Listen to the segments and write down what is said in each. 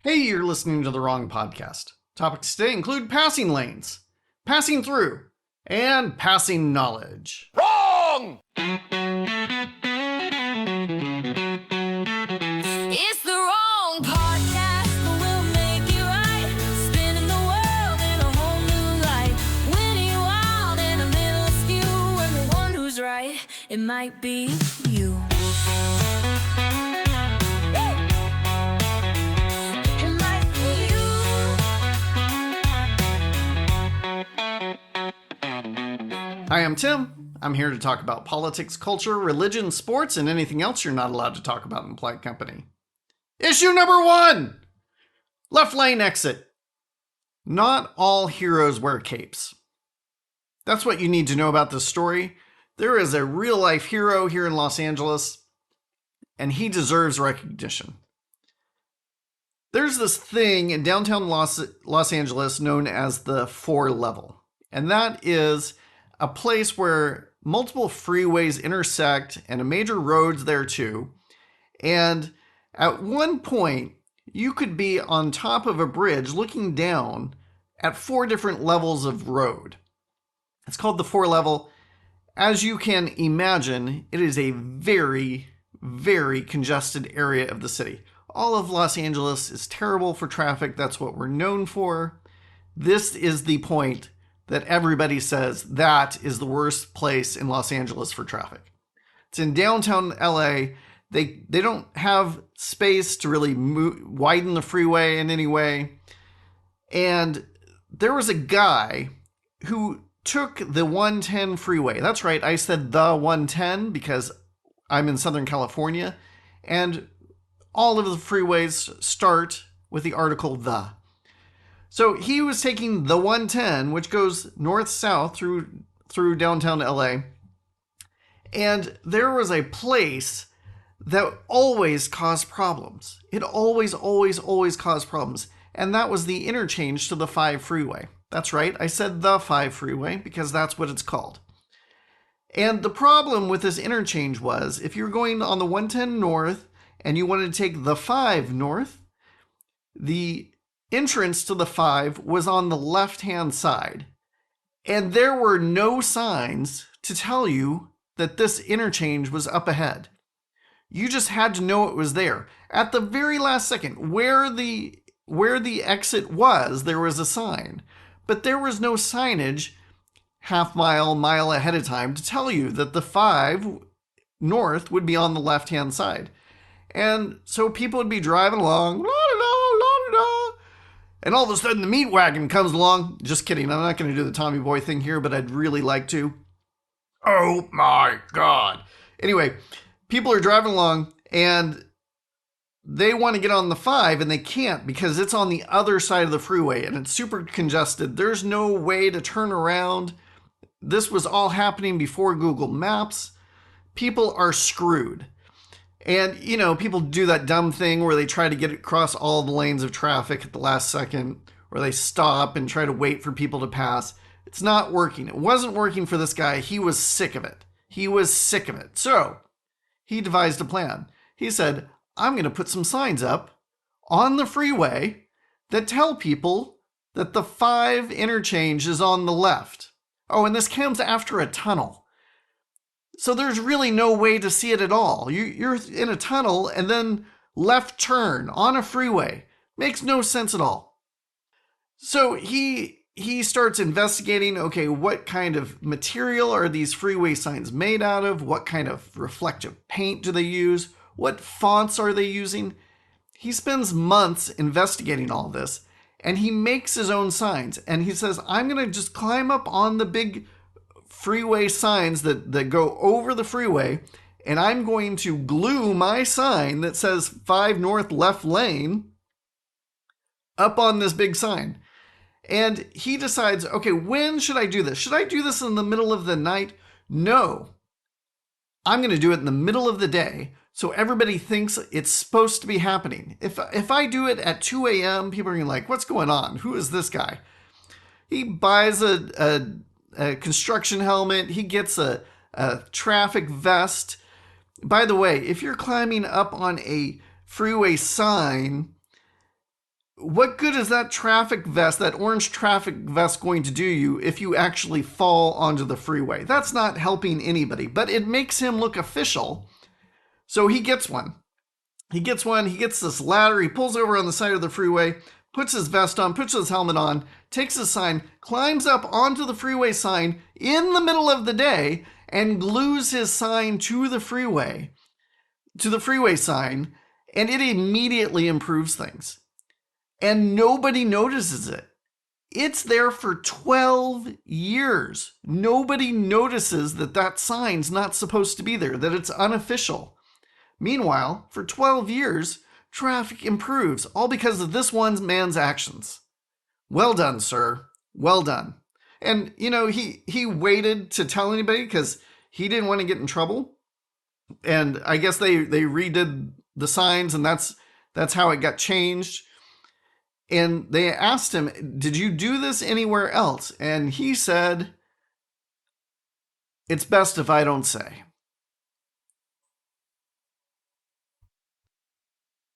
Hey, you're listening to the wrong podcast. Topics today include passing lanes, passing through, and passing knowledge. Wrong! It's the wrong podcast, but we'll make it right. Spinning the world in a whole new light. Winning wild and a little askew. And the one who's right, it might be you. It might be you. Hi, I'm Tim. I'm here to talk about politics, culture, religion, sports, and anything else you're not allowed to talk about in polite company. Issue number 1! Left lane exit. Not all heroes wear capes. That's what you need to know about this story. There is a real-life hero here in Los Angeles, and he deserves recognition. There's this thing in downtown Los Angeles known as the 4-level, and that is a place where multiple freeways intersect and a major roads there too. And at one point, you could be on top of a bridge looking down at 4 different levels of road. It's called the 4-level. As you can imagine, it is a very, very congested area of the city. All of Los Angeles is terrible for traffic. That's what we're known for. This is the point that everybody says that is the worst place in Los Angeles for traffic. It's in downtown LA. They don't have space to really widen the freeway in any way. And there was a guy who took the 110 freeway. That's right, I said the 110 because I'm in Southern California. And all of the freeways start with the article the. So he was taking the 110, which goes north-south through downtown LA. And there was a place that always caused problems. It always caused problems. And that was the interchange to the 5 freeway. That's right, I said the 5 freeway because that's what it's called. And the problem with this interchange was if you're going on the 110 north and you wanted to take the 5 north, the entrance to the 5 was on the left-hand side. And there were no signs to tell you that this interchange was up ahead. You just had to know it was there. At the very last second, where the exit was, there was a sign. But there was no signage mile ahead of time to tell you that the 5 north would be on the left-hand side. And so people would be driving along, and all of a sudden the meat wagon comes along. Just kidding, I'm not going to do the Tommy Boy thing here, but I'd really like to. Oh my God. Anyway, people are driving along and they want to get on the 5 and they can't because it's on the other side of the freeway and it's super congested. There's no way to turn around. This was all happening before Google Maps. People are screwed. And, you know, people do that dumb thing where they try to get across all the lanes of traffic at the last second, or they stop and try to wait for people to pass. It's not working. It wasn't working for this guy. He was sick of it. So he devised a plan. He said, I'm going to put some signs up on the freeway that tell people that the 5 interchange is on the left. Oh, and this comes after a tunnel. So there's really no way to see it at all. You're in a tunnel and then left turn on a freeway. Makes no sense at all. So he starts investigating, okay, what kind of material are these freeway signs made out of? What kind of reflective paint do they use? What fonts are they using? He spends months investigating all this, and he makes his own signs. And he says, I'm going to just climb up on the big freeway signs that go over the freeway, and I'm going to glue my sign that says 5 north left lane up on this big sign. And he decides, okay, when should I do this? Should I do this in the middle of the night? No. I'm going to do it in the middle of the day so everybody thinks it's supposed to be happening. If I do it at 2 a.m., people are going to be like, what's going on? Who is this guy? He buys a construction helmet. He gets a traffic vest. By the way, if you're climbing up on a freeway sign, what good is that traffic vest, that orange traffic vest, going to do you if you actually fall onto the freeway? That's not helping anybody, but it makes him look official. So he gets one. He gets this ladder, he pulls over on the side of the freeway, puts his vest on, puts his helmet on, takes his sign, climbs up onto the freeway sign in the middle of the day, and glues his sign to the freeway sign, and it immediately improves things. And nobody notices it. It's there for 12 years. Nobody notices that sign's not supposed to be there, that it's unofficial. Meanwhile, for 12 years, traffic improves, all because of this one man's actions. Well done, sir. Well done. And, he waited to tell anybody because he didn't want to get in trouble. And I guess they redid the signs, and that's how it got changed. And they asked him, did you do this anywhere else? And he said, it's best if I don't say.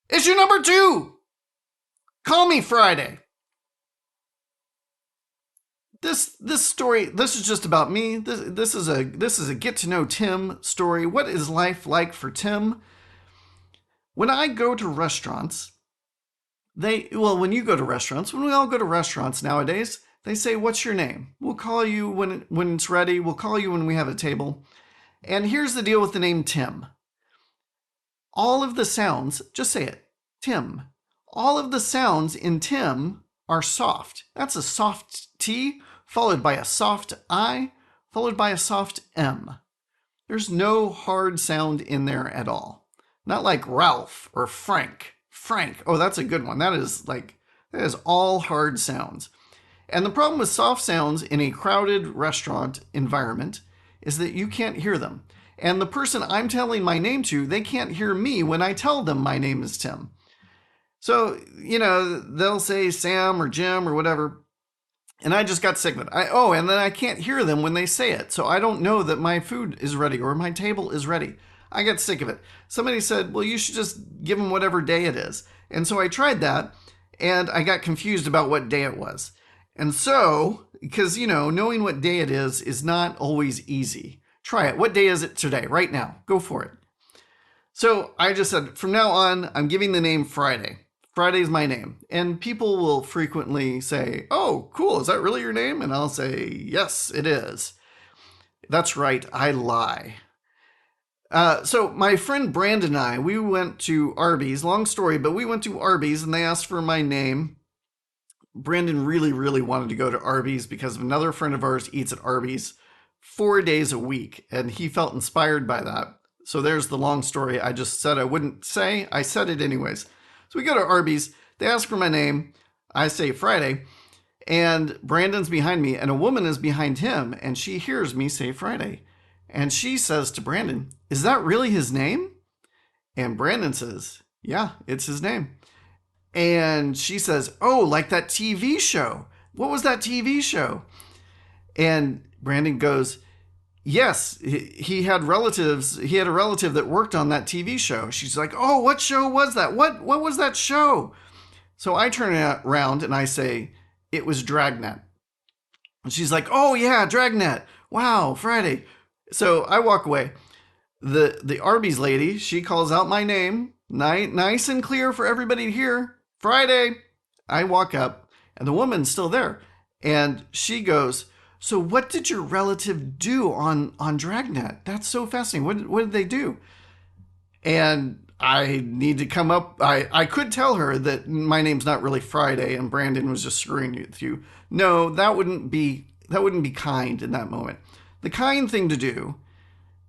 Issue number 2. Call me Friday. This story, this is just about me. This is a get to know Tim story. What is life like for Tim? When I go to restaurants, when we all go to restaurants nowadays, they say, "What's your name?" We'll call you when it's ready. We'll call you when we have a table. And here's the deal with the name Tim. All of the sounds, just say it, Tim. All of the sounds in Tim are soft. That's a soft T, followed by a soft I, followed by a soft M. There's no hard sound in there at all. Not like Ralph or Frank. Oh, that's a good one. That is all hard sounds. And the problem with soft sounds in a crowded restaurant environment is that you can't hear them. And the person I'm telling my name to, they can't hear me when I tell them my name is Tim. So, they'll say Sam or Jim or whatever. And I just got sick of it. And then I can't hear them when they say it. So I don't know that my food is ready or my table is ready. I got sick of it. Somebody said, well, you should just give them whatever day it is. And so I tried that, and I got confused about what day it was. And so, because, knowing what day it is not always easy. Try it. What day is it today? Right now. Go for it. So I just said, from now on, I'm giving the name Friday. Friday's my name. And people will frequently say, oh, cool. Is that really your name? And I'll say, yes, it is. That's right. I lie. So my friend Brandon and I, we went to Arby's. Long story, but we went to Arby's and they asked for my name. Brandon really, really wanted to go to Arby's because another friend of ours eats at Arby's 4 days a week, and he felt inspired by that. So there's the long story I just said I wouldn't say. I said it anyways. So we go to Arby's. They ask for my name. I say Friday. And Brandon's behind me, and a woman is behind him, and she hears me say Friday. And she says to Brandon, is that really his name? And Brandon says, yeah, it's his name. And she says, oh, like that TV show. What was that TV show? And Brandon goes, yes, he had relatives. He had a relative that worked on that TV show. She's like, oh, what show was that? What was that show? So I turn around and I say, it was Dragnet. And she's like, oh yeah, Dragnet. Wow, Friday. So I walk away. The Arby's lady, she calls out my name, nice and clear for everybody to hear. Friday. I walk up and the woman's still there. And she goes, so what did your relative do on Dragnet? That's so fascinating. What did they do? And I need to come up. I could tell her that my name's not really Friday and Brandon was just screwing with you. No, that wouldn't be kind in that moment. The kind thing to do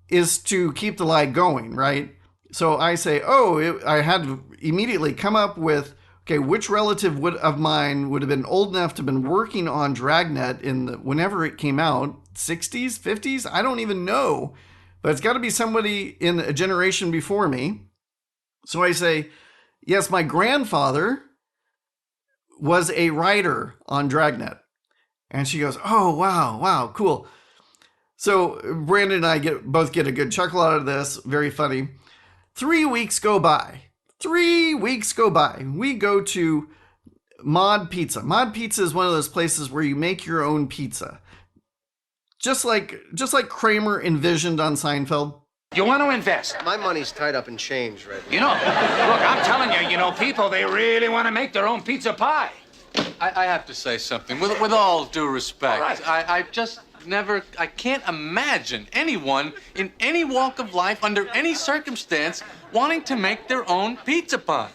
is to keep the lie going, right? So I say, I had to immediately come up with, okay, which relative of mine would have been old enough to have been working on Dragnet whenever it came out, 60s, 50s? I don't even know. But it's got to be somebody in a generation before me. So I say, yes, my grandfather was a writer on Dragnet. And she goes, oh, wow, cool. So Brandon and I both get a good chuckle out of this. Very funny. 3 weeks go by. We go to Mod Pizza. Mod Pizza is one of those places where you make your own pizza. Just like Kramer envisioned on Seinfeld. You want to invest? My money's tied up in change right now. You know, look, I'm telling you, people, they really want to make their own pizza pie. I have to say something, with all due respect. All right. I can't imagine anyone in any walk of life, under any circumstance, wanting to make their own pizza pie.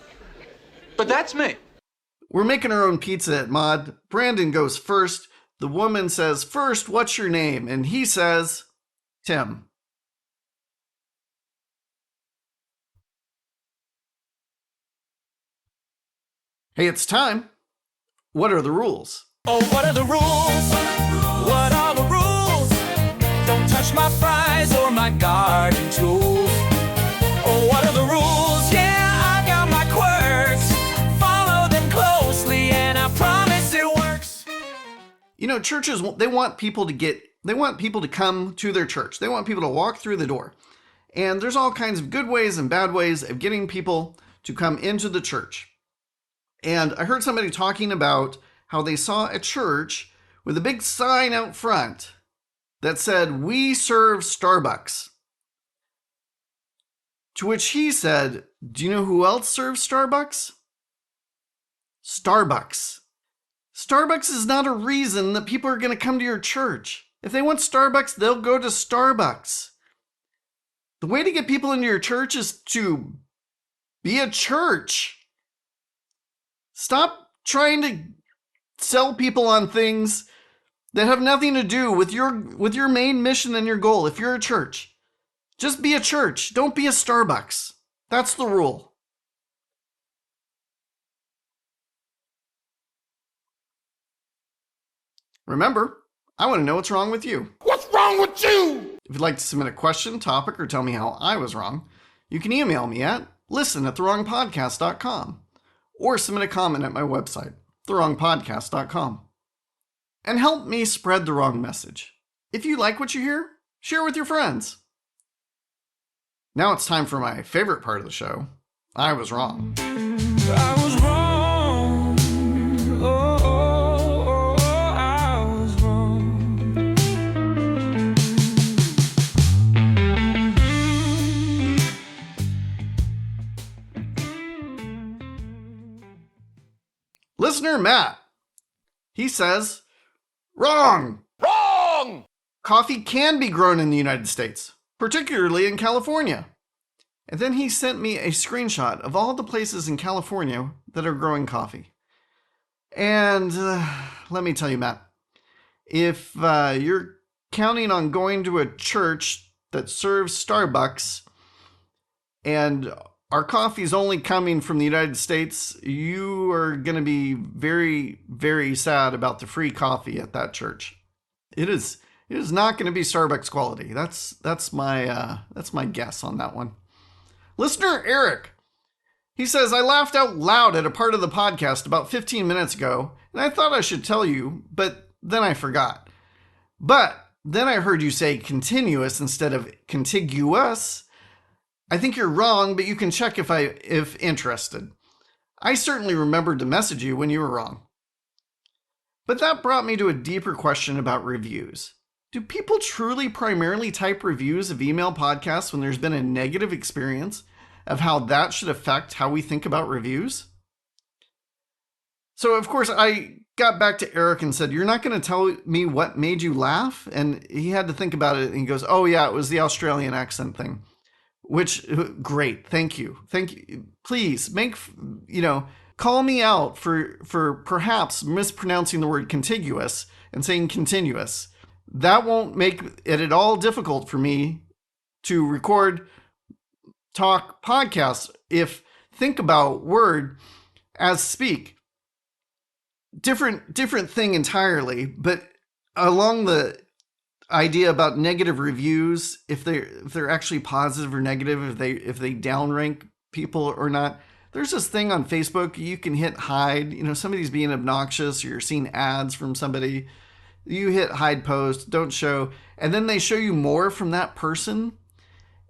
But that's me. We're making our own pizza at Mod. Brandon goes first. The woman says, "First, what's your name?" And he says, "Tim." Hey, it's time. What are the rules? Oh, what are the rules? What are the rules? Don't touch my fries or my garden tools. Oh, what are the rules? Yeah, I've got my quirks. Follow them closely and I promise it works. You know, churches, they want people to come to their church. They want people to walk through the door. And there's all kinds of good ways and bad ways of getting people to come into the church. And I heard somebody talking about how they saw a church with a big sign out front that said, "We serve Starbucks." To which he said, "Do you know who else serves Starbucks?" Starbucks. Starbucks is not a reason that people are going to come to your church. If they want Starbucks, they'll go to Starbucks. The way to get people into your church is to be a church. Stop trying to sell people on things that have nothing to do with your main mission and your goal. If you're a church, just be a church. Don't be a Starbucks. That's the rule. Remember, I want to know what's wrong with you. What's wrong with you? If you'd like to submit a question, topic, or tell me how I was wrong, you can email me at listen@thewrongpodcast.com or submit a comment at my website, thewrongpodcast.com. And help me spread the wrong message. If you like what you hear, share with your friends. Now it's time for my favorite part of the show. I was wrong. I was wrong. Oh, I was wrong. Listener Matt, he says, "Wrong! Wrong! Coffee can be grown in the United States, particularly in California." And then he sent me a screenshot of all the places in California that are growing coffee. And let me tell you, Matt, if you're counting on going to a church that serves Starbucks and our coffee's only coming from the United States, you are going to be very, very sad about the free coffee at that church. It is not going to be Starbucks quality. That's my guess on that one. Listener Eric, he says, "I laughed out loud at a part of the podcast about 15 minutes ago, and I thought I should tell you, but then I forgot. But then I heard you say continuous instead of contiguous. I think you're wrong, but you can check if interested. I certainly remembered to message you when you were wrong." But that brought me to a deeper question about reviews. Do people truly primarily type reviews of email podcasts when there's been a negative experience of how that should affect how we think about reviews? So, of course, I got back to Eric and said, "You're not going to tell me what made you laugh?" And he had to think about it, and he goes, "Oh, yeah, it was the Australian accent thing." Which, great, thank you. Please, call me out for perhaps mispronouncing the word contiguous and saying continuous. That won't make it at all difficult for me to record, talk podcasts if think about word as speak. Different thing entirely, but along the idea about negative reviews, if they're actually positive or negative, if they downrank people or not. There's this thing on Facebook, you can hit hide. Somebody's being obnoxious or you're seeing ads from somebody. You hit hide post, don't show, and then they show you more from that person.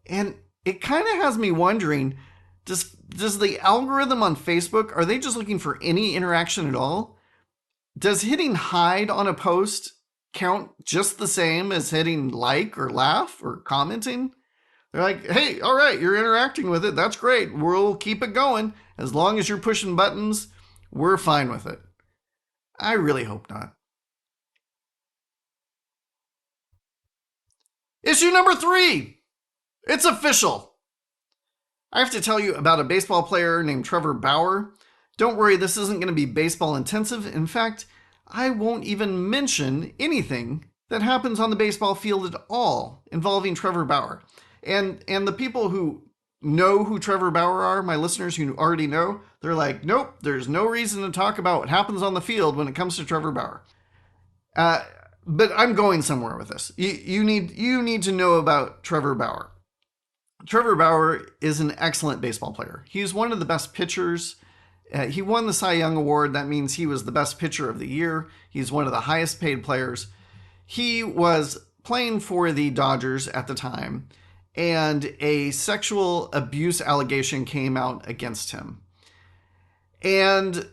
And it kind of has me wondering, does does the algorithm on Facebook, are they just looking for any interaction at all? Does hitting hide on a post count just the same as hitting like or laugh or commenting? They're like, hey, all right, you're interacting with it. That's great. We'll keep it going. As long as you're pushing buttons, we're fine with it. I really hope not. Issue number 3. It's official. I have to tell you about a baseball player named Trevor Bauer. Don't worry, this isn't going to be baseball intensive. In fact, I won't even mention anything that happens on the baseball field at all involving Trevor Bauer. And the people who know who Trevor Bauer are, my listeners who already know, they're like, nope, there's no reason to talk about what happens on the field when it comes to Trevor Bauer. But I'm going somewhere with this. You need to know about Trevor Bauer. Trevor Bauer is an excellent baseball player. He's one of the best pitchers. He won the Cy Young Award. That means he was the best pitcher of the year. He's one of the highest paid players. He was playing for the Dodgers at the time, and a sexual abuse allegation came out against him. And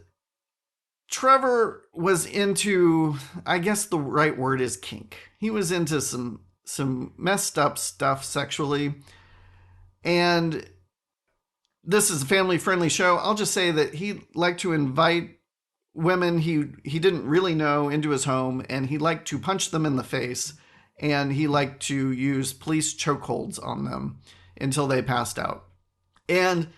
Trevor was into, I guess the right word is kink. He was into some messed up stuff sexually. And this is a family-friendly show. I'll just say that he liked to invite women he didn't really know into his home, and he liked to punch them in the face, and he liked to use police chokeholds on them until they passed out. And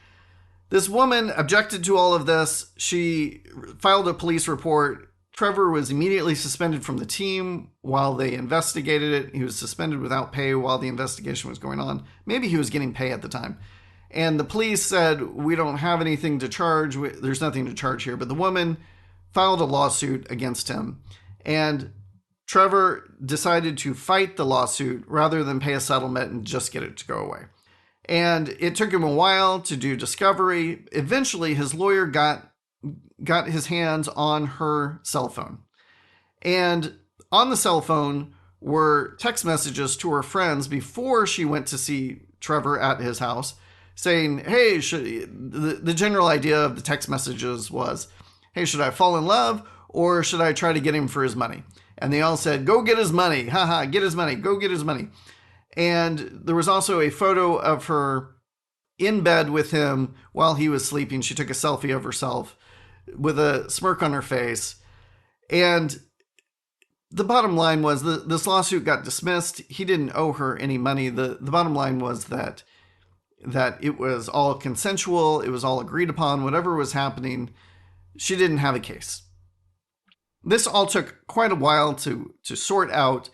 this woman objected to all of this. She filed a police report. Trevor was immediately suspended from the team while they investigated it. He was suspended without pay while the investigation was going on. Maybe he was getting pay at the time. And the police said, we don't have anything to charge. There's nothing to charge here. But the woman filed a lawsuit against him. And Trevor decided to fight the lawsuit rather than pay a settlement and just get it to go away. And it took him a while to do discovery. Eventually, his lawyer got his hands on her cell phone. And on the cell phone were text messages to her friends before she went to see Trevor at his house, saying, hey, the general idea of the text messages was, hey, should I fall in love or should I try to get him for his money? And they all said, go get his money. Haha, get his money. Go get his money. And there was also a photo of her in bed with him while he was sleeping. She took a selfie of herself with a smirk on her face. And the bottom line was this lawsuit got dismissed. He didn't owe her any money. The bottom line was that it was all consensual. It was all agreed upon. Whatever was happening, she didn't have a case. This all took quite a while to sort out.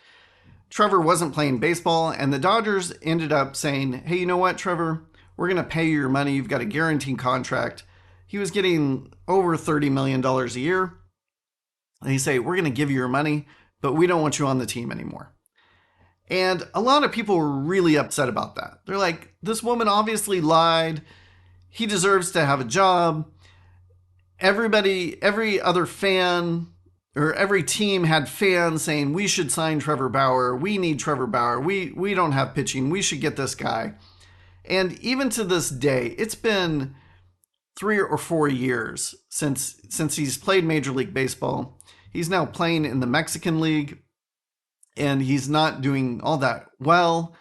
Trevor wasn't playing baseball, and the Dodgers ended up saying, hey, you know what, Trevor? We're going to pay you your money. You've got a guaranteed contract. He was getting over $30 million a year. They say, we're going to give you your money, but we don't want you on the team anymore. And a lot of people were really upset about that. They're like, this woman obviously lied. He deserves to have a job. Every other fan or every team had fans saying, we should sign Trevor Bauer. We need Trevor Bauer. We don't have pitching. We should get this guy. And even to this day, it's been 3 or 4 years since he's played Major League Baseball. He's now playing in the Mexican League, and he's not doing all that well.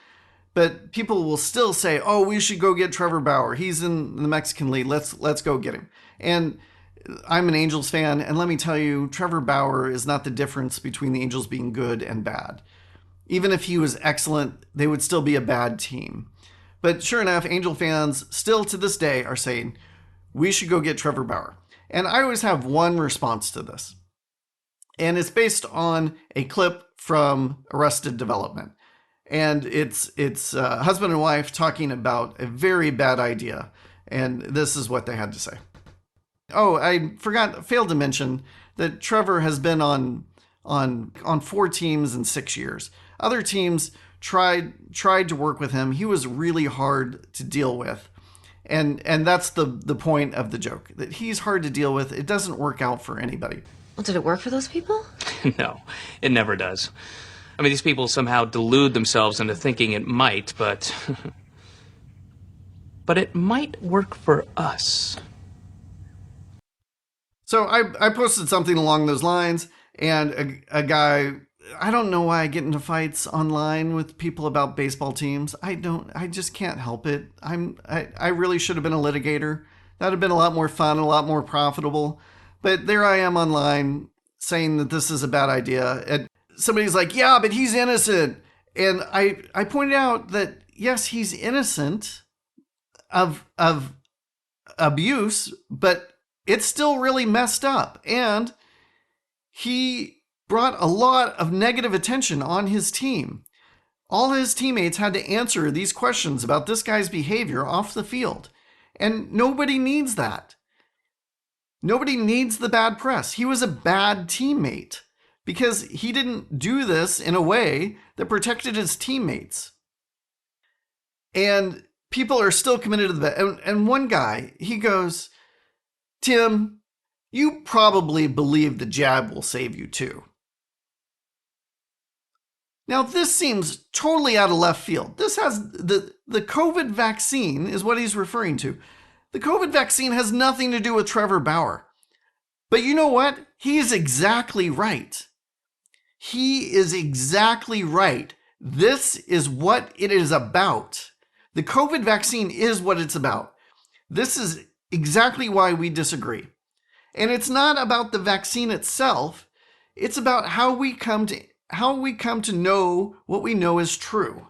But people will still say, oh, we should go get Trevor Bauer. He's in the Mexican League. Let's go get him. And I'm an Angels fan, and let me tell you, Trevor Bauer is not the difference between the Angels being good and bad. Even if he was excellent, they would still be a bad team. But sure enough, Angel fans still to this day are saying, we should go get Trevor Bauer. And I always have one response to this. And it's based on a clip from Arrested Development. And it's husband and wife talking about a very bad idea. And this is what they had to say. Oh, I failed to mention that Trevor has been on 4 teams in 6 years. Other teams tried to work with him. He was really hard to deal with. And that's the point of the joke, that he's hard to deal with. It doesn't work out for anybody. Well, did it work for those people? No, it never does. I mean, these people somehow delude themselves into thinking it might, but but it might work for us. So I posted something along those lines, and a guy, I don't know why I get into fights online with people about baseball teams. I just can't help it. I really should have been a litigator. That would have been a lot more fun, a lot more profitable. But there I am online saying that this is a bad idea. And somebody's like, yeah, but he's innocent. And I pointed out that, yes, he's innocent of abuse, but it's still really messed up. And he brought a lot of negative attention on his team. All his teammates had to answer these questions about this guy's behavior off the field. And nobody needs that. Nobody needs the bad press. He was a bad teammate because he didn't do this in a way that protected his teammates. And people are still committed to the bet. And one guy, he goes, Tim, you probably believe the jab will save you too. Now, this seems totally out of left field. This has the COVID vaccine is what he's referring to. The COVID vaccine has nothing to do with Trevor Bauer. But you know what? He is exactly right. He is exactly right. This is what it is about. The COVID vaccine is what it's about. This is exactly why we disagree. And it's not about the vaccine itself. It's about how we come to know what we know is true.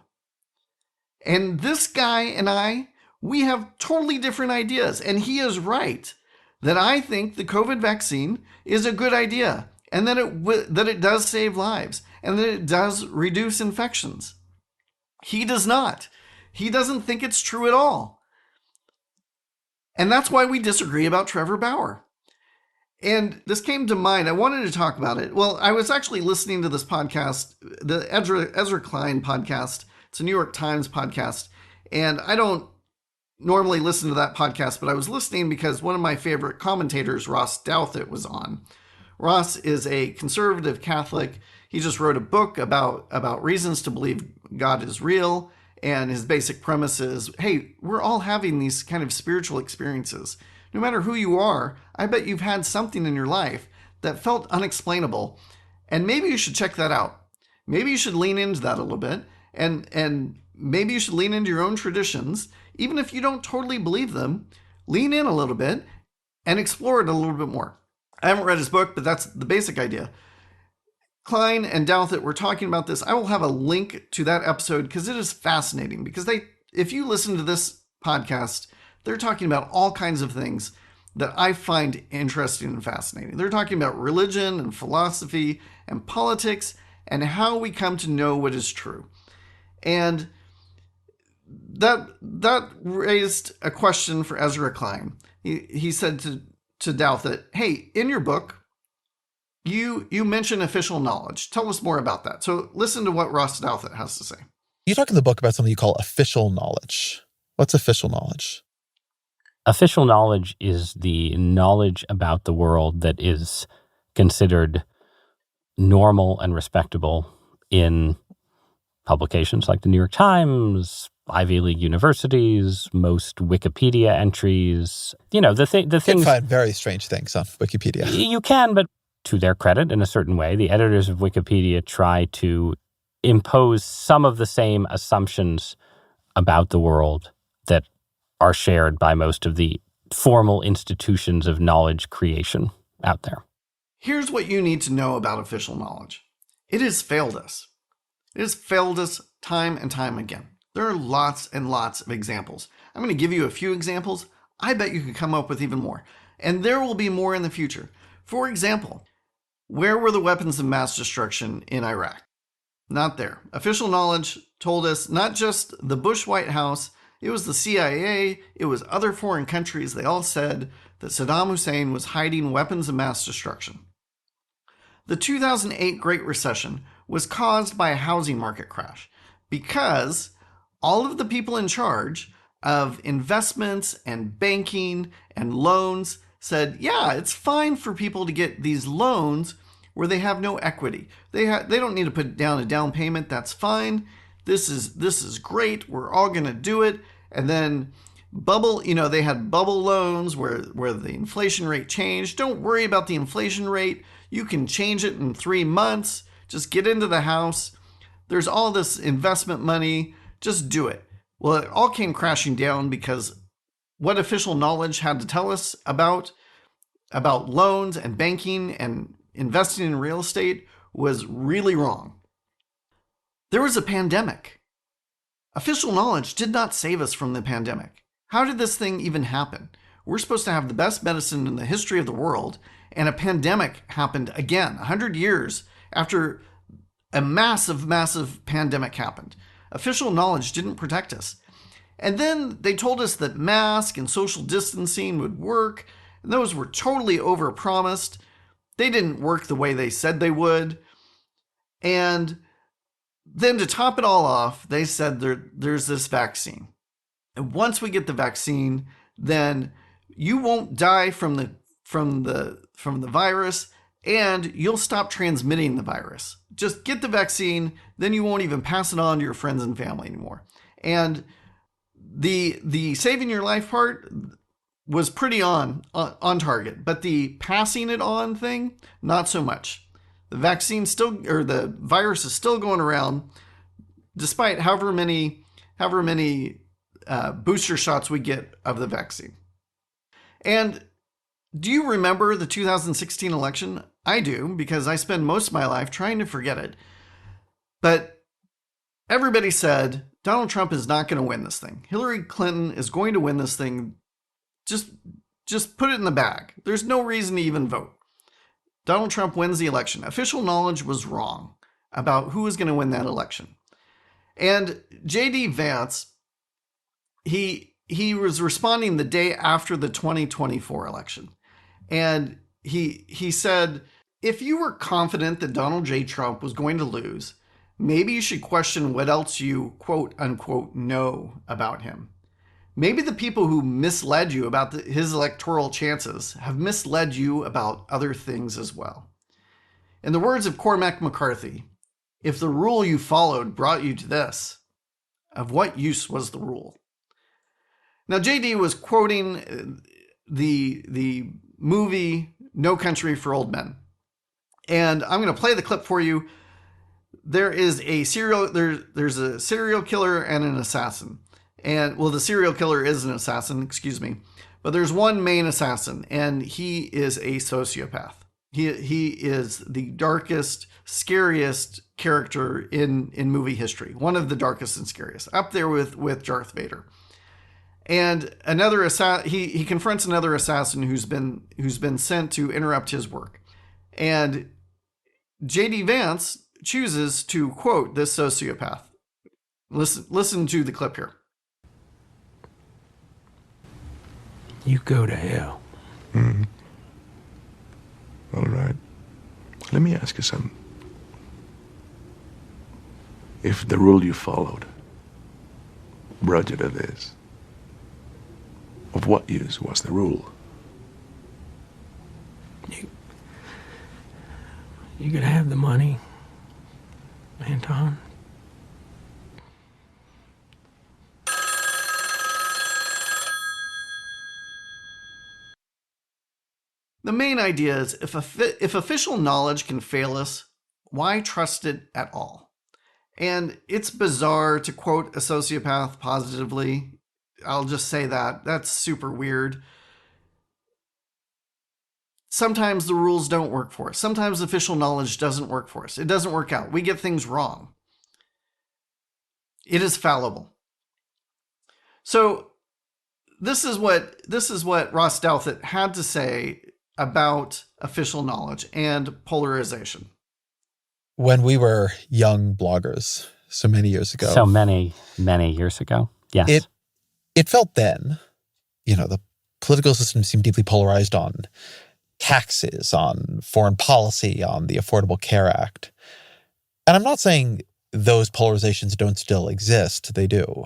And this guy and I, we have totally different ideas. And he is right that I think the COVID vaccine is a good idea and that it does save lives and that it does reduce infections. He does not. He doesn't think it's true at all. And that's why we disagree about Trevor Bauer. And this came to mind. I wanted to talk about it. Well, I was actually listening to this podcast, the Ezra Klein podcast. It's a New York Times podcast. And I don't normally listen to that podcast, but I was listening because one of my favorite commentators, Ross Douthat, was on. Ross is a conservative Catholic. He just wrote a book about reasons to believe God is real. And his basic premise is, hey, we're all having these kind of spiritual experiences. No matter who you are, I bet you've had something in your life that felt unexplainable. And maybe you should check that out. Maybe you should lean into that a little bit. And maybe you should lean into your own traditions. Even if you don't totally believe them, lean in a little bit and explore it a little bit more. I haven't read his book, but that's the basic idea. Klein and Douthat were talking about this. I will have a link to that episode because it is fascinating. Because if you listen to this podcast, they're talking about all kinds of things that I find interesting and fascinating. They're talking about religion and philosophy and politics and how we come to know what is true. And that raised a question for Ezra Klein. He said to Douthat, hey, in your book, you mention official knowledge. Tell us more about that. So listen to what Ross Douthat has to say. You talk in the book about something you call official knowledge. What's official knowledge? Official knowledge is the knowledge about the world that is considered normal and respectable in publications like the New York Times, Ivy League universities, most Wikipedia entries. You know, the things... You can find very strange things on Wikipedia. You can, but to their credit, in a certain way, the editors of Wikipedia try to impose some of the same assumptions about the world that are shared by most of the formal institutions of knowledge creation out there. Here's what you need to know about official knowledge. It has failed us. It has failed us time and time again. There are lots and lots of examples. I'm going to give you a few examples. I bet you could come up with even more. And there will be more in the future. For example, where were the weapons of mass destruction in Iraq? Not there. Official knowledge told us not just the Bush White House, it was the CIA, it was other foreign countries. They all said that Saddam Hussein was hiding weapons of mass destruction. The 2008 Great Recession was caused by a housing market crash because all of the people in charge of investments and banking and loans said, yeah, it's fine for people to get these loans where they have no equity. They don't need to put down a down payment. That's fine. This is great. We're all going to do it. And then bubble, they had bubble loans where the inflation rate changed. Don't worry about the inflation rate. You can change it in 3 months. Just get into the house. There's all this investment money. Just do it. Well, it all came crashing down because what official knowledge had to tell us about loans and banking and investing in real estate was really wrong. There was a pandemic. Official knowledge did not save us from the pandemic. How did this thing even happen? We're supposed to have the best medicine in the history of the world, and a pandemic happened again, 100 years after a massive, massive pandemic happened. Official knowledge didn't protect us. And then they told us that mask and social distancing would work, and those were totally overpromised. They didn't work the way they said they would. And then to top it all off, they said there's this vaccine. And once we get the vaccine, then you won't die from the virus, and you'll stop transmitting the virus. Just get the vaccine, then you won't even pass it on to your friends and family anymore. And the saving your life part was pretty on target, but the passing it on thing, not so much. The vaccine the virus is still going around, despite however many booster shots we get of the vaccine. And do you remember the 2016 election? I do, because I spend most of my life trying to forget it. But everybody said Donald Trump is not going to win this thing. Hillary Clinton is going to win this thing. Just put it in the bag. There's no reason to even vote. Donald Trump wins the election. Official knowledge was wrong about who was going to win that election. And J.D. Vance, he was responding the day after the 2024 election. And he said, if you were confident that Donald J. Trump was going to lose, maybe you should question what else you, quote unquote, know about him. Maybe the people who misled you about his electoral chances have misled you about other things as well. In the words of Cormac McCarthy, if the rule you followed brought you to this, of what use was the rule? Now, JD was quoting the movie No Country for Old Men. And I'm going to play the clip for you. There's a serial killer and an assassin. And, well, the serial killer is an assassin, excuse me. But there's one main assassin, and he is a sociopath. He is the darkest, scariest character in movie history. One of the darkest and scariest. Up there with Darth Vader. And another he confronts another assassin who's been sent to interrupt his work. And J.D. Vance chooses to quote this sociopath. Listen to the clip here. You go to hell. Mm-hmm. All right. Let me ask you something. If the rule you followed brought you to this, of what use was the rule? You could have the money, Anton. The main idea is if official knowledge can fail us, why trust it at all? And it's bizarre to quote a sociopath positively. I'll just say that. That's super weird. Sometimes the rules don't work for us. Sometimes official knowledge doesn't work for us. It doesn't work out. We get things wrong. It is fallible. So this is what Ross Douthat had to say about official knowledge and polarization. When we were young bloggers, so many years ago. So many years ago. Yes. It felt then, the political system seemed deeply polarized on taxes, on foreign policy, on the Affordable Care Act. And I'm not saying those polarizations don't still exist. They do.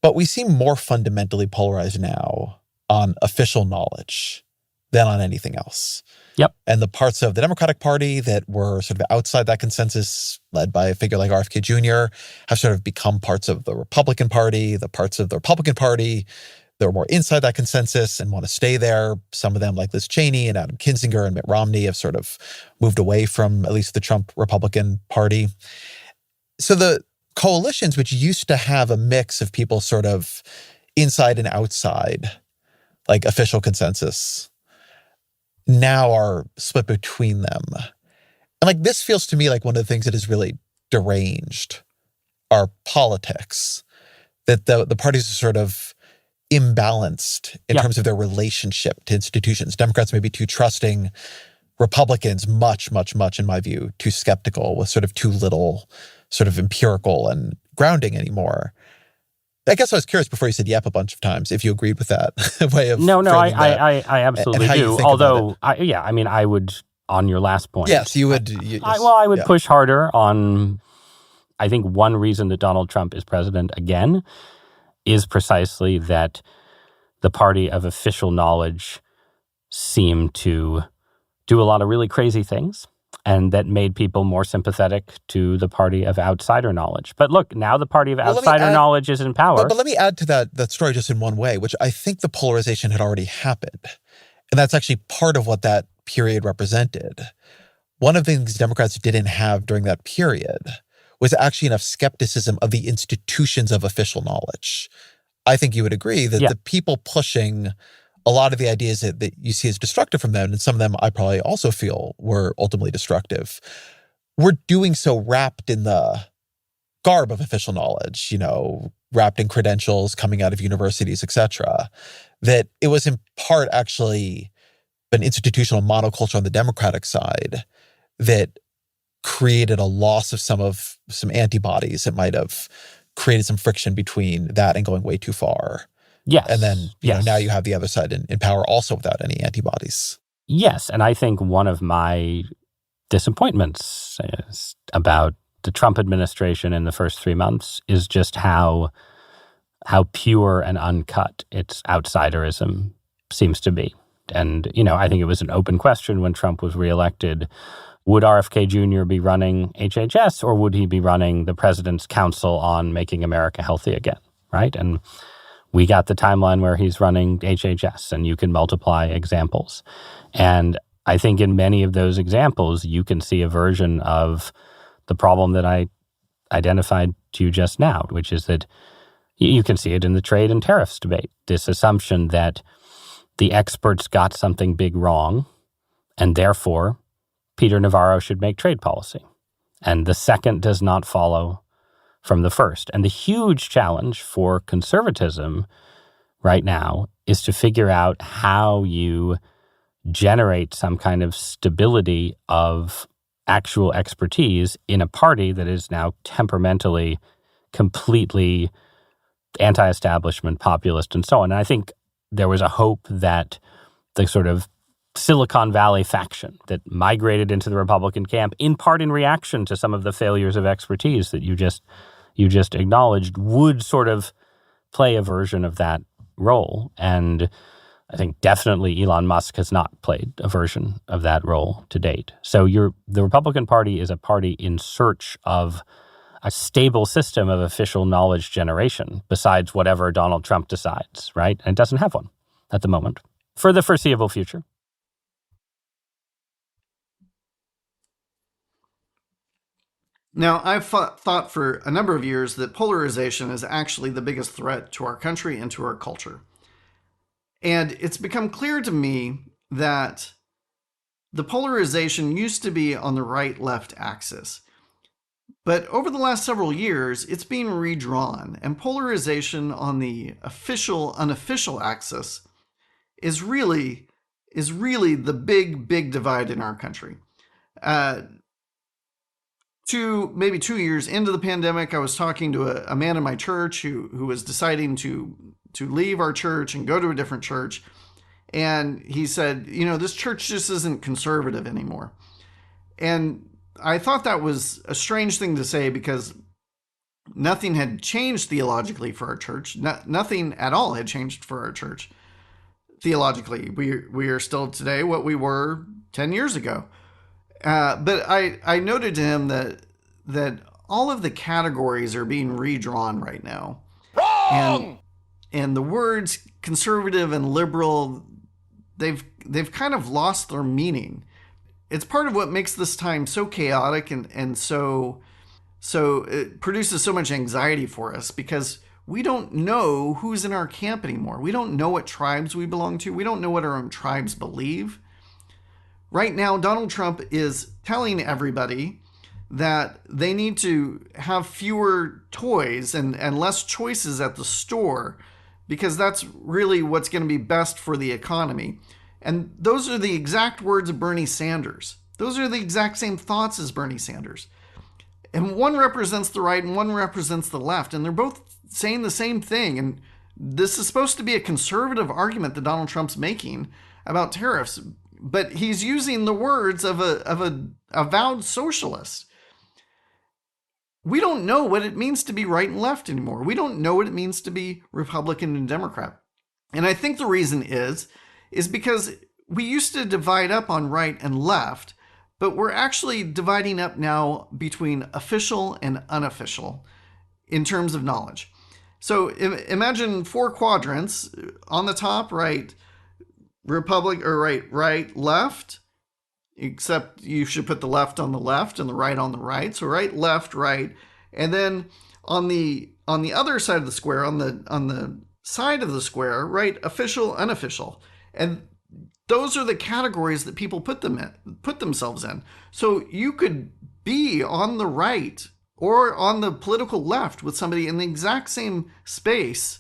But we seem more fundamentally polarized now on official knowledge than on anything else. Yep. And the parts of the Democratic Party that were sort of outside that consensus, led by a figure like RFK Jr., have sort of become parts of the Republican Party. The parts of the Republican Party that were more inside that consensus and want to stay there. Some of them, like Liz Cheney and Adam Kinzinger and Mitt Romney, have sort of moved away from at least the Trump Republican Party. So the coalitions, which used to have a mix of people sort of inside and outside, like official consensus, now are split between them. And like this feels to me like one of the things that is really deranged our politics, that the parties are sort of imbalanced in terms of their relationship to institutions. Democrats may be too trusting, Republicans much, much, much, in my view, too skeptical, with sort of too little sort of empirical and grounding anymore. I guess I was curious before you said yep a bunch of times, if you agreed with that way of No, framing that, I absolutely and how you do. think Although, about it. I mean, I would, on your last point. Yes, you would. I would push harder on, I think one reason that Donald Trump is president again is precisely that the party of official knowledge seemed to do a lot of really crazy things, and that made people more sympathetic to the party of outsider knowledge. But look, now the party of outsider knowledge is in power. But let me add to that story just in one way, which I think the polarization had already happened. And that's actually part of what that period represented. One of the things Democrats didn't have during that period was actually enough skepticism of the institutions of official knowledge. I think you would agree that the people pushing a lot of the ideas that you see as destructive from them, and some of them I probably also feel were ultimately destructive, were doing so wrapped in the garb of official knowledge, wrapped in credentials coming out of universities, et cetera, that it was in part actually an institutional monoculture on the Democratic side that created a loss of some antibodies that might have created some friction between that and going way too far. Yes. And then, now you have the other side in power also without any antibodies. Yes. And I think one of my disappointments about the Trump administration in the first 3 months is just how pure and uncut its outsiderism seems to be. And, I think it was an open question when Trump was reelected. Would RFK Jr. be running HHS, or would he be running the President's Council on Making America Healthy Again, right? And we got the timeline where he's running HHS, and you can multiply examples. And I think in many of those examples, you can see a version of the problem that I identified to you just now, which is that you can see it in the trade and tariffs debate, this assumption that the experts got something big wrong, and therefore Peter Navarro should make trade policy. And the second does not follow from the first. And the huge challenge for conservatism right now is to figure out how you generate some kind of stability of actual expertise in a party that is now temperamentally completely anti-establishment, populist, and so on. And I think there was a hope that the sort of Silicon Valley faction that migrated into the Republican camp, in part in reaction to some of the failures of expertise that you just acknowledged, would sort of play a version of that role. And I think definitely Elon Musk has not played a version of that role to date. So the Republican Party is a party in search of a stable system of official knowledge generation besides whatever Donald Trump decides, right? And it doesn't have one at the moment for the foreseeable future. Now, I've thought for a number of years that polarization is actually the biggest threat to our country and to our culture. And it's become clear to me that the polarization used to be on the right-left axis. But over the last several years, it's being redrawn, and polarization on the official-unofficial axis is really the big divide in our country. Maybe 2 years into the pandemic, I was talking to a man in my church who was deciding to leave our church and go to a different church. And he said, this church just isn't conservative anymore. And I thought that was a strange thing to say because nothing had changed theologically for our church. Nothing at all had changed for our church theologically. We are still today what we were 10 years ago. But I noted to him that all of the categories are being redrawn right now. Wrong! And the words conservative and liberal, they've kind of lost their meaning. It's part of what makes this time so chaotic and so it produces so much anxiety for us, because we don't know who's in our camp anymore. We don't know what tribes we belong to. We don't know what our own tribes believe. Right now, Donald Trump is telling everybody that they need to have fewer toys and less choices at the store, because that's really what's going to be best for the economy. And those are the exact words of Bernie Sanders. Those are the exact same thoughts as Bernie Sanders. And one represents the right and one represents the left. And they're both saying the same thing. And this is supposed to be a conservative argument that Donald Trump's making about tariffs. But he's using the words of a avowed socialist. We don't know what it means to be right and left anymore. We don't know what it means to be Republican and Democrat. And I think the reason is because we used to divide up on right and left, but we're actually dividing up now between official and unofficial in terms of knowledge. So imagine 4 quadrants. On the top, right, Republic, or right, left, except you should put the left on the left and the right on the right. So right, left, right. And then on the other side of the square, on the side of the square, right, official, unofficial. And those are the categories that people put themselves in. So you could be on the right or on the political left with somebody in the exact same space,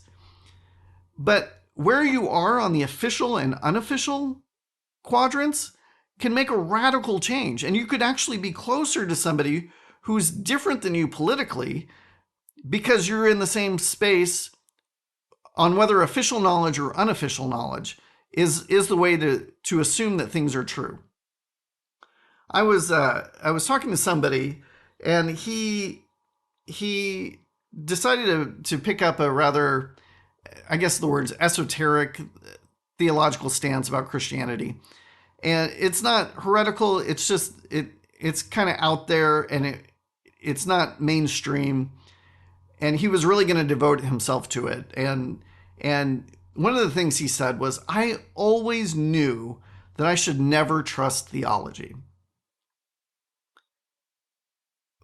but where you are on the official and unofficial quadrants can make a radical change. And you could actually be closer to somebody who's different than you politically, because you're in the same space on whether official knowledge or unofficial knowledge is the way to assume that things are true. I was talking to somebody, and he decided to pick up a rather, I guess the word's esoteric theological stance about Christianity. And it's not heretical, it's just it's kind of out there, and it's not mainstream. And he was really going to devote himself to it. And one of the things he said was, I always knew that I should never trust theology.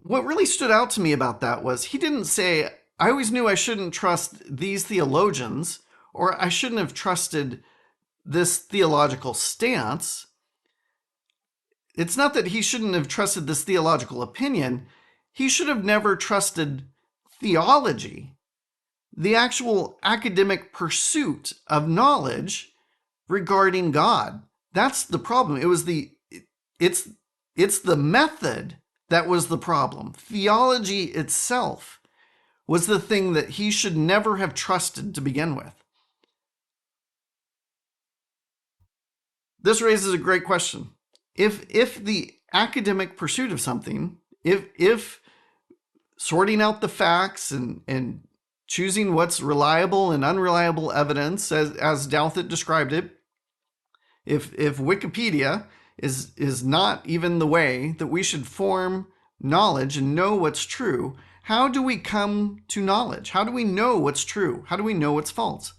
What really stood out to me about that was he didn't say, I always knew I shouldn't trust these theologians, or I shouldn't have trusted this theological stance. It's not that he shouldn't have trusted this theological opinion. He should have never trusted theology, the actual academic pursuit of knowledge regarding God. That's the problem. It's the method that was the problem. Theology itself was the thing that he should never have trusted to begin with. This raises a great question. If the academic pursuit of something, if sorting out the facts and choosing what's reliable and unreliable evidence, as Douthit described it, if Wikipedia is not even the way that we should form knowledge and know what's true, how do we come to knowledge? How do we know what's true? How do we know what's false?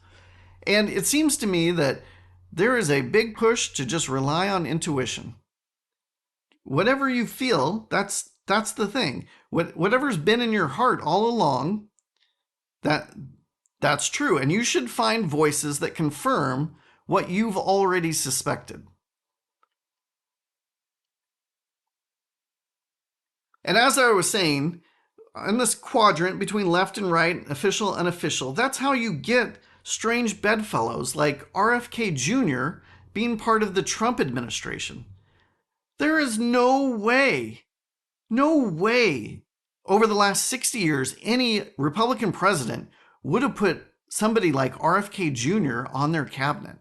And it seems to me that there is a big push to just rely on intuition. Whatever you feel, that's the thing. Whatever's been in your heart all along, that's true. And you should find voices that confirm what you've already suspected. And as I was saying, in this quadrant between left and right, official, unofficial, that's how you get strange bedfellows like RFK Jr. being part of the Trump administration. There is no way over the last 60 years any Republican president would have put somebody like RFK Jr. on their cabinet.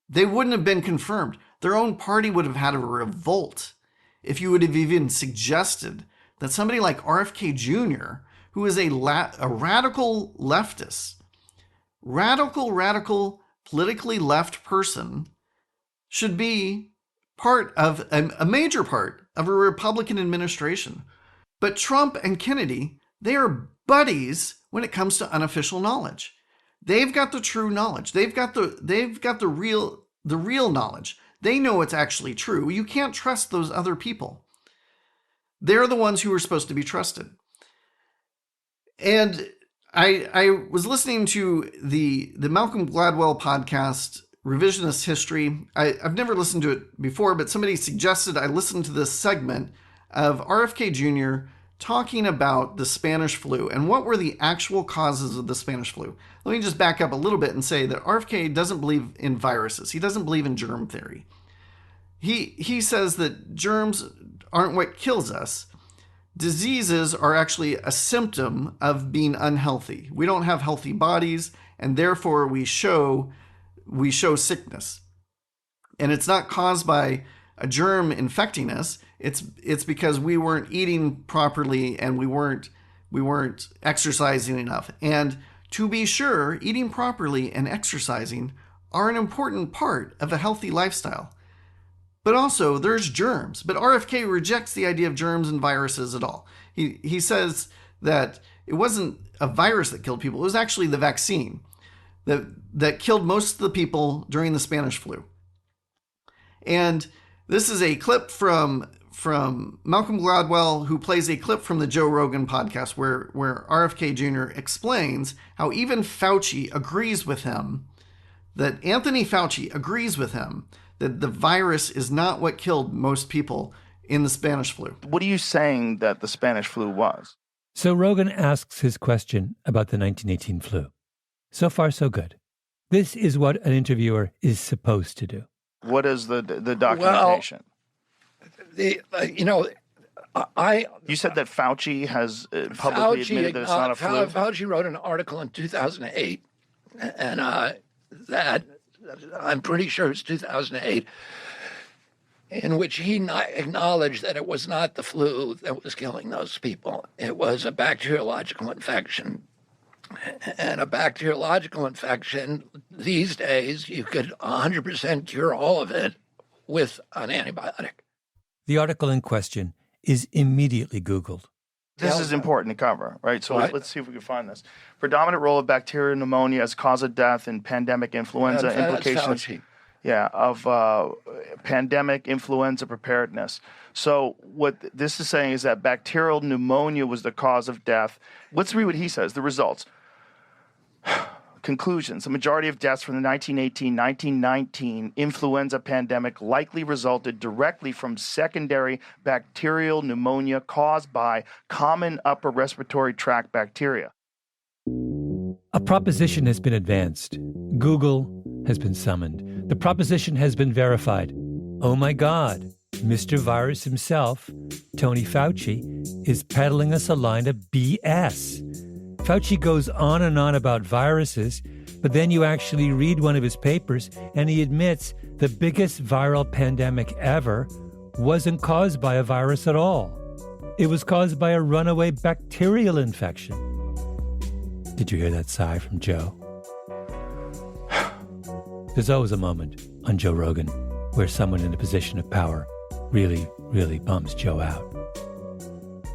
They wouldn't have been confirmed. Their own party would have had a revolt if you would have even suggested that somebody like RFK Jr., who is a radical leftist, radical, politically left person, should be part of a major part of a Republican administration. But Trump and Kennedy, they are buddies when it comes to unofficial knowledge. They've got the true knowledge. They've got the real knowledge. They know it's actually true. You can't trust those other people. They're the ones who are supposed to be trusted. And I was listening to the Malcolm Gladwell podcast, Revisionist History. I've never listened to it before, but somebody suggested I listen to this segment of RFK Jr. talking about the Spanish flu and what were the actual causes of the Spanish flu. Let me just back up a little bit and say that RFK doesn't believe in viruses. He doesn't believe in germ theory. He says that germs aren't what kills us. Diseases are actually a symptom of being unhealthy. We don't have healthy bodies, and therefore we show sickness. And it's not caused by a germ infecting us. It's because we weren't eating properly and we weren't exercising enough. And to be sure, eating properly and exercising are an important part of a healthy lifestyle. But also, there's germs. But RFK rejects the idea of germs and viruses at all. He says that it wasn't a virus that killed people. It was actually the vaccine that killed most of the people during the Spanish flu. And this is a clip from Malcolm Gladwell, who plays a clip from the Joe Rogan podcast where RFK Jr. explains how even Fauci agrees with him, that Anthony Fauci agrees with him, that the virus is not what killed most people in the Spanish flu. What are you saying that the Spanish flu was? So Rogan asks his question about the 1918 flu. So far, so good. This is what an interviewer is supposed to do. What is the documentation? Well, you said that Fauci has publicly admitted that it's not a flu. Fauci wrote an article in 2008, and that I'm pretty sure it's 2008, in which he acknowledged that it was not the flu that was killing those people. It was a bacteriological infection. And a bacteriological infection, these days, you could 100% cure all of it with an antibiotic. The article in question is immediately Googled. This is important to cover, right? So let's see if we can find this. Predominant role of bacterial pneumonia as cause of death in pandemic influenza implications. Of pandemic influenza preparedness. So what this is saying is that bacterial pneumonia was the cause of death. Let's read what he says, the results. Conclusions. The majority of deaths from the 1918-1919 influenza pandemic likely resulted directly from secondary bacterial pneumonia caused by common upper respiratory tract bacteria. A proposition has been advanced. Google has been summoned. The proposition has been verified. Oh my God, Mr. Virus himself, Tony Fauci, is peddling us a line of BS. Fauci goes on and on about viruses, but then you actually read one of his papers and he admits the biggest viral pandemic ever wasn't caused by a virus at all. It was caused by a runaway bacterial infection. Did you hear that sigh from Joe? There's always a moment on Joe Rogan where someone in a position of power really, really bums Joe out.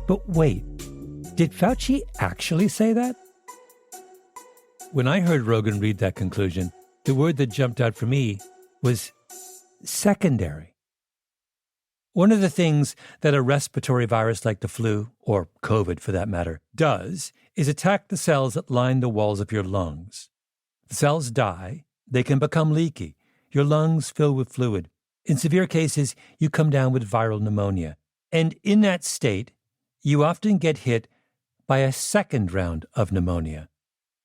But wait, did Fauci actually say that? When I heard Rogan read that conclusion, the word that jumped out for me was secondary. One of the things that a respiratory virus like the flu, or COVID for that matter, does is attack the cells that line the walls of your lungs. The cells die, they can become leaky, your lungs fill with fluid. In severe cases, you come down with viral pneumonia. And in that state, you often get hit by a second round of pneumonia.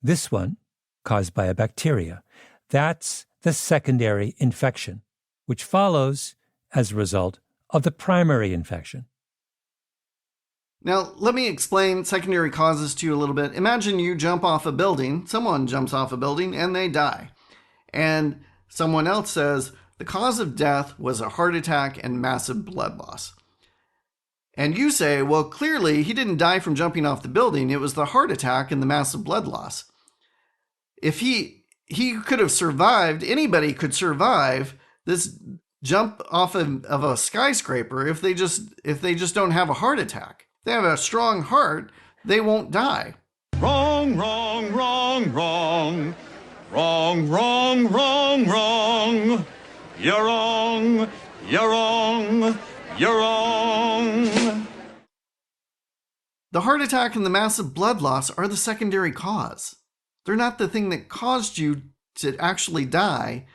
This one, caused by a bacteria. That's the secondary infection, which follows as a result of the primary infection. Now, let me explain secondary causes to you a little bit. Imagine you jump off a building, someone jumps off a building, and they die. And someone else says the cause of death was a heart attack and massive blood loss. And you say, well, clearly he didn't die from jumping off the building. It was the heart attack and the massive blood loss. If he could have survived, anybody could survive this jump off of a skyscraper if they just don't have a heart attack. If they have a strong heart, they won't die. Wrong, wrong, wrong, wrong. Wrong, wrong, wrong, wrong. You're wrong, you're wrong, you're wrong. The heart attack and the massive blood loss are the secondary cause. They're not the thing that caused you to actually die.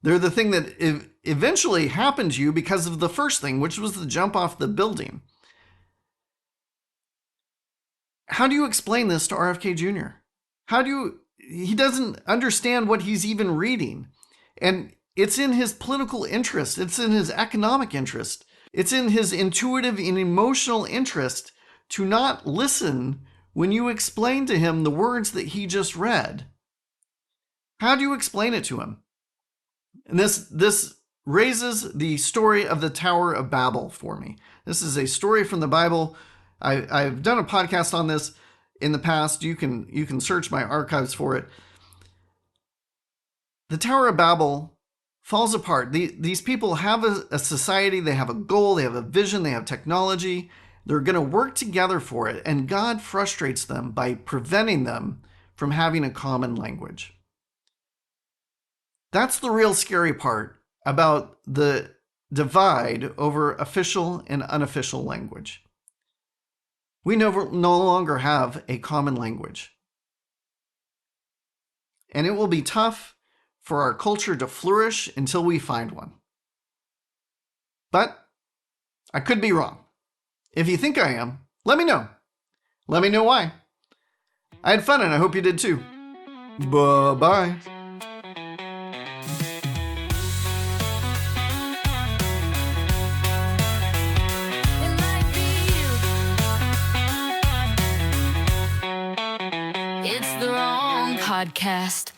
They're the thing that eventually happened to you because of the first thing, which was the jump off the building. How do you explain this to RFK Jr.? He doesn't understand what he's even reading. And it's in his political interest. It's in his economic interest. It's in his intuitive and emotional interest to not listen when you explain to him the words that he just read. How do you explain it to him? And this raises the story of the Tower of Babel for me. This is a story from the Bible. I've done a podcast on this in the past. You can search my archives for it. The Tower of Babel falls apart. These people have a society, they have a goal, they have a vision, they have technology. They're going to work together for it, and God frustrates them by preventing them from having a common language. That's the real scary part about the divide over official and unofficial language. We no longer have a common language. And it will be tough for our culture to flourish until we find one. But I could be wrong. If you think I am, let me know. Let me know why. I had fun and I hope you did too. Bye-bye. It might be you. It's the wrong podcast.